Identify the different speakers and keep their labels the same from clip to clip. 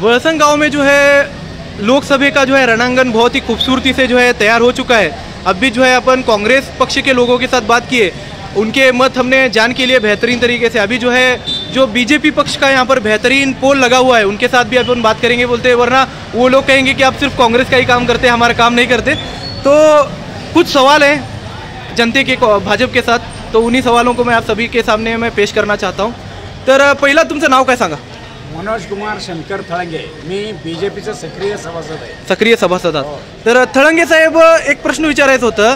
Speaker 1: वळसंग गांव में जो है लोकसभा का जो है रणांगन बहुत ही खूबसूरती से जो है तैयार हो चुका है। अब भी जो है अपन कांग्रेस पक्ष के लोगों के साथ बात किए, उनके मत हमने जान के लिए बेहतरीन तरीके से। अभी जो है जो बीजेपी पक्ष का यहाँ पर बेहतरीन पोल लगा हुआ है, उनके साथ भी अपन बात करेंगे बोलते हैं, वरना वो लोग कहेंगे कि आप सिर्फ कांग्रेस का ही काम करते हैं, हमारा काम नहीं करते। तो कुछ सवाल हैं जनते के भाजप के साथ, तो उन्हीं सवालों को मैं आप सभी के सामने मैं पेश करना चाहता हूँ। तर पहिला तुमचं नाव काय सांगा?
Speaker 2: मनोज कुमार शंकर थळंगे, मी बीजेपीचा सक्रिय सभासद आहे।
Speaker 1: सक्रिय सभासद आहात। तर थळंगे साहेब, एक प्रश्न विचारायचं होतं,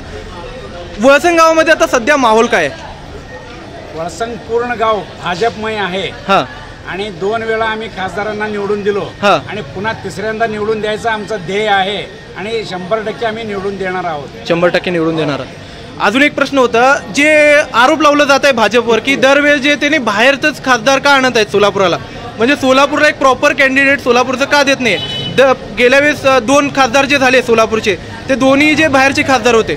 Speaker 1: वळसंग गावामध्ये आता सध्या माहोल काय आहे?
Speaker 2: वळसंग पूर्ण गाव भाजपमय आहे।
Speaker 1: हां,
Speaker 2: आणि 2 वेळा आम्ही खासदारांना निवडून दिलो आणि पुन्हा तिसऱ्यांदा निवडून द्यायचं आमचं ध्येय आहे आणि 100% आम्ही निवडून देणार आहोत।
Speaker 1: 100% निवडून देणार। अजून एक प्रश्न होता, जे आरोप लावला जात आहे भाजपवर की दरवेळेस जे त्यांनी बाहेरच खासदार का आणत आहेत सोलापूरला, म्हणजे सोलापूरला एक प्रॉपर कॅन्डिडेट सोलापूरचं का देत नाही? गेल्या वेळेस 2 खासदार जे झाले सोलापूरचे, ते दोन्ही जे बाहेरचे खासदार होते,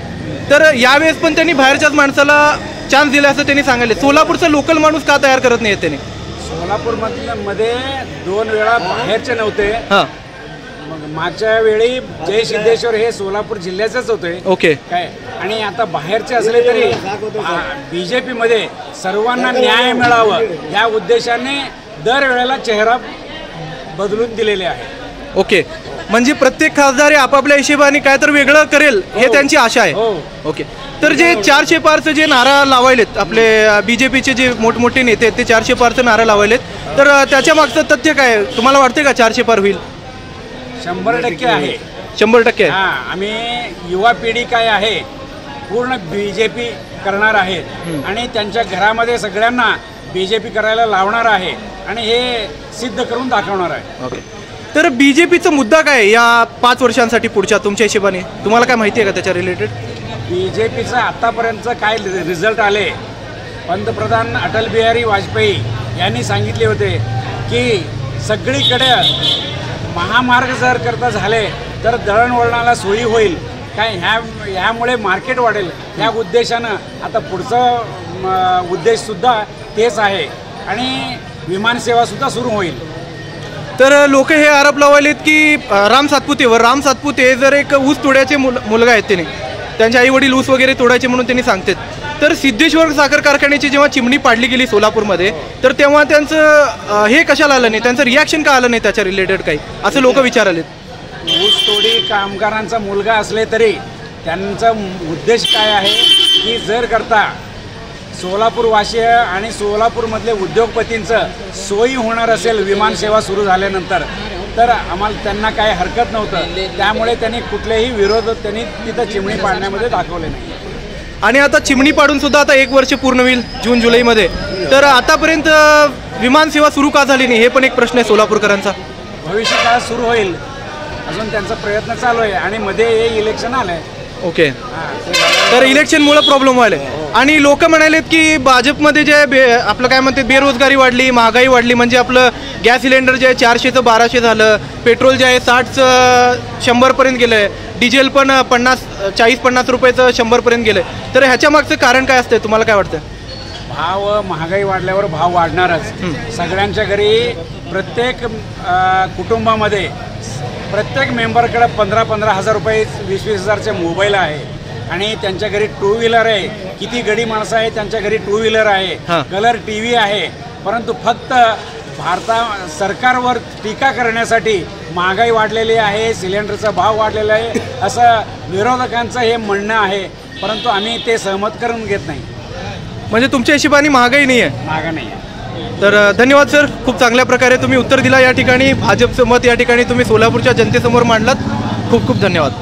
Speaker 1: तर यावेळेस पण त्यांनी बाहेरच्याच माणसाला चान्स दिला असं त्यांनी सांगितले। सोलापूरचा लोकल माणूस का तयार करत नाही त्यांनी?
Speaker 2: सोलापूरमध्ये 2 वेळा बाहेरचे नव्हते।
Speaker 1: हां,
Speaker 2: मागच्या वेळी जय सिद्धेश्वर हे सोलापूर जिल्ह्याचेच होते।
Speaker 1: ओके
Speaker 2: काय, आणि आता बाहेरचे असले तरी बीजेपी मध्ये सर्वांना न्याय मिळावं या उद्देशाने दरवेळेला चेहरा बदलून दिलेले आहे।
Speaker 1: ओके, म्हणजे प्रत्येक खासदार आपापल्या हिशोबाने काय तर वेगळं करेल हे त्यांची आशा आहे। ओके, तर जे 400 पारचे जे नारा लावायलेत आपले बीजेपीचे जे मोठमोठे नेते आहेत, ते 400 पारचे नारा लावायलेत, तर त्याच्या मागचं तथ्य काय? तुम्हाला वाटते का 400 पार होईल?
Speaker 2: 100% आहे।
Speaker 1: 100%
Speaker 2: हां, आम्ही युवा पिढी काय आहे पूर्ण बीजेपी करणार आहेत आणि त्यांच्या घरामध्ये सगळ्यांना बीजेपी करायला लावणार आहे आणि हे सिद्ध करून दाखवणार आहे।
Speaker 1: ओके, तर बीजेपीचा मुद्दा काय या 5 वर्षांसाठी पुढच्या तुमच्या हिशोबाने? तुम्हाला काय माहिती आहे का त्याच्या रिलेटेड?
Speaker 2: बीजेपीचं आतापर्यंत काय रिझल्ट आले? पंतप्रधान अटल बिहारी वाजपेयी यांनी सांगितले होते की सगळीकडे महामार्ग जर करता झाले तर दळणवळणाला सोयी होईल, काय ह्यामुळे मार्केट वाढेल, या उद्देशानं आता पुढचं उद्देशसुद्धा तेच आहे आणि विमानसेवासुद्धा सुरू होईल।
Speaker 1: तर लोक हे आरोप लावायलेत की राम सातपुते जर एक ऊस तोड्याचे मुलगा आहेत, त्याने त्यांचे आई वडील ऊस वगैरे तोडायचे म्हणून त्यांनी सांगतात। तर सिद्धेश्वर साखर कारखान्याची जेव्हा चिमणी पाडली गेली सोलापूरमध्ये, तर तेव्हा त्यांचं हे कशाला आलं नाही, त्यांचं रिॲक्शन का आलं नाही त्याच्या रिलेटेड काही, असं लोक विचारालेत।
Speaker 2: ऊस तोडी कामगारांचा मुलगा असले तरी त्यांचा उद्देश काय आहे की जर करता सोलापूरवासी आणि सोलापूरमधले उद्योगपतींचं सोयी होणार असेल विमानसेवा सुरू झाल्यानंतर, तर आम्हाला त्यांना काय हरकत नव्हतं, त्यामुळे त्यांनी कुठलेही विरोध त्यांनी तिथं चिमणी पाडण्यामध्ये दाखवले नाही।
Speaker 1: आणि आता चिमणी पाडून सुद्धा आता 1 वर्ष पूर्ण होईल जून जुलैमध्ये, तर आतापर्यंत विमानसेवा सुरू का झाली नाही हे पण एक प्रश्न आहे सोलापूरकरांचा।
Speaker 2: भविष्य काळात सुरू होईल, अजून त्यांचा प्रयत्न चालू आहे आणि मध्ये हे इलेक्शन आलंय।
Speaker 1: ओके, तर इलेक्शनमुळे प्रॉब्लेम व्हायला आणि लोक म्हणालेत की भाजपमध्ये जे आपलं काय म्हणते बेरोजगारी वाढली, महागाई वाढली, म्हणजे आपलं गॅस सिलेंडर जे आहे 400चं 1200 झालं, पेट्रोल जे आहे 60चं 100पर्यंत गेलं आहे, डिझेल पण 40-50 रुपयाचं 100पर्यंत गेलं आहे। तर ह्याच्या मागचं कारण काय असतं, तुम्हाला काय वाटतं?
Speaker 2: भाव महागाई वाढल्यावर भाव वाढणारच। सगळ्यांच्या घरी प्रत्येक कुटुंबामध्ये प्रत्येक मेंबरकडे 15-15 हजार रुपये 20-20 हजारचे मोबाईल आहे आणि त्यांच्या घरी 2 व्हीलर आहे। किती गडी माणसं आहे त्यांच्या घरी 2 व्हीलर आहे, कलर TV आहे, परंतु फक्त सरकारवर टीका करण्यासाठी महागाई वाढलेली आहे, सिलेंडरचा भाव वाढलेला आहे असं विरोधकांचं हे म्हणणं आहे, परंतु आम्ही ते सहमत करून घेत नाही।
Speaker 1: म्हणजे तुमच्या हिशोबाने महागाई नाही आहे?
Speaker 2: महागाई नाही आहे।
Speaker 1: तर धन्यवाद सर, खूप चांगल्या प्रकारे तुम्ही उत्तर दिला। या ठिकाणी भाजपचं मत या ठिकाणी तुम्ही सोलापूरच्या जनतेसमोर मांडलात, खूप खूप धन्यवाद।